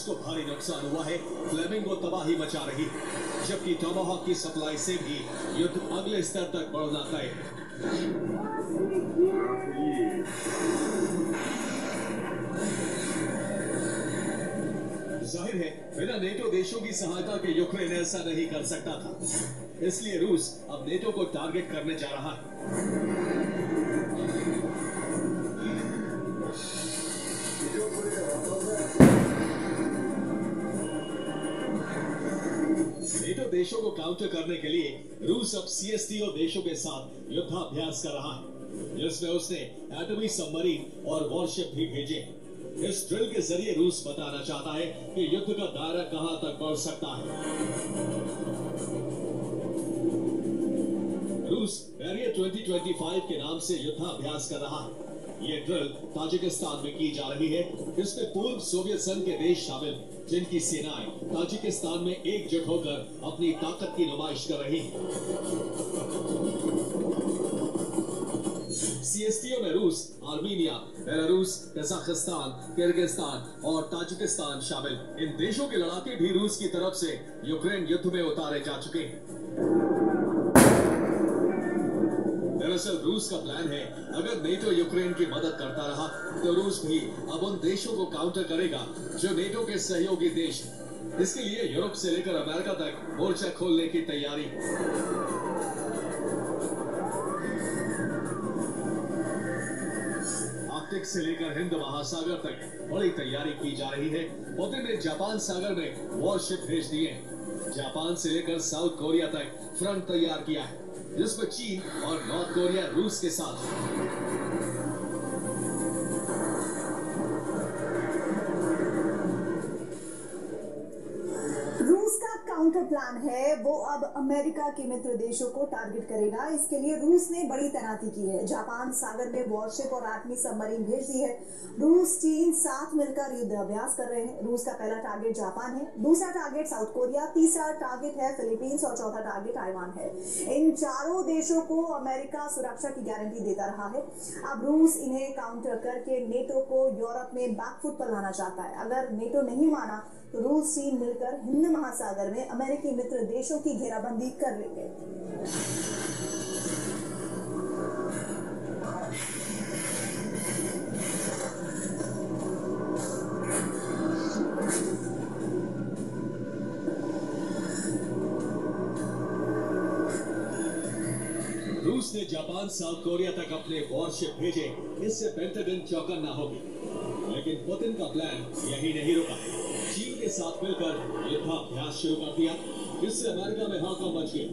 रूस को भारी नुकसान हुआ है। फ्लेमिंगो तबाही मचा रही है, जबकि टोमाहॉक की सप्लाई से भी युद्ध अगले स्तर तक बढ़ना तय है। जाहिर है, बिना नेटो देशों की सहायता के यूक्रेन ऐसा नहीं कर सकता था, इसलिए रूस अब नेटो को टारगेट करने जा रहा है। नेटो देशों को काउंटर करने के लिए रूस अब सीएसटीओ देशों के साथ युद्धाभ्यास कर रहा है, जिसमें उसने एटमी सबमरीन और वॉरशिप भी भेजे हैं। इस ड्रिल के जरिए रूस बताना चाहता है कि युद्ध का दायरा कहां तक बढ़ सकता है। रूस बैरियर 2025 के नाम से युद्धाभ्यास कर रहा है। ये ड्रिल ताजिकिस्तान में की जा रही है। इसमें पूर्व सोवियत संघ के देश शामिल हैं, जिनकी सेनाएं ताजिकिस्तान में एकजुट होकर अपनी ताकत की नुमाइश कर रही हैं। सीएसटीओ में रूस, आर्मीनिया, बेलारूस, कजाकिस्तान, किर्गिस्तान और ताजिकिस्तान शामिल। इन देशों के लड़ाके भी रूस की तरफ से यूक्रेन युद्ध में उतारे जा चुके हैं। दरअसल रूस का प्लान है, अगर नेटो यूक्रेन की मदद करता रहा तो रूस भी अब उन देशों को काउंटर करेगा जो नेटो के सहयोगी देश हैं। इसके लिए यूरोप से लेकर अमेरिका तक मोर्चा खोलने की तैयारी। आर्कटिक से लेकर हिंद महासागर तक बड़ी तैयारी की जा रही है। पुतिन ने जापान सागर में वॉरशिप भेज दिए हैं। जापान से लेकर साउथ कोरिया तक फ्रंट तैयार किया है, जिसमें चीन और नॉर्थ कोरिया रूस के साथ है। रूस का काउंटर प्लान है, वो अब अमेरिका के मित्र देशों को टारगेट करेगा। इसके लिए रूस ने बड़ी तैनाती की है। जापान सागर में वॉरशिप और एटमी सबमरीन भेज दी है। रूस चीन साथ मिलकर युद्ध अभ्यास कर रहे हैं। रूस का पहला टारगेट जापान है, दूसरा टारगेट साउथ कोरिया, तीसरा टारगेट है फिलीपींस और चौथा टारगेट ताइवान है। इन चारों देशों को अमेरिका सुरक्षा की गारंटी देता रहा है। अब रूस इन्हें काउंटर करके नेटो को यूरोप में बैकफुट पर लाना चाहता है। अगर नेटो नहीं माना तो रूस चीन मिलकर हिंद महासागर में अमेरिकी मित्र देशों की घेराबंदी कर लेंगे। रूस ने जापान साउथ कोरिया तक अपने वॉरशिप भेजे, इससे पेंटागन चौकन्ना होगी। लेकिन पुतिन का प्लान यही नहीं रुका। चीन के साथ मिलकर युद्धाभ्यास शुरू कर दिया, जिससे अमेरिका में हड़कंप मच गई।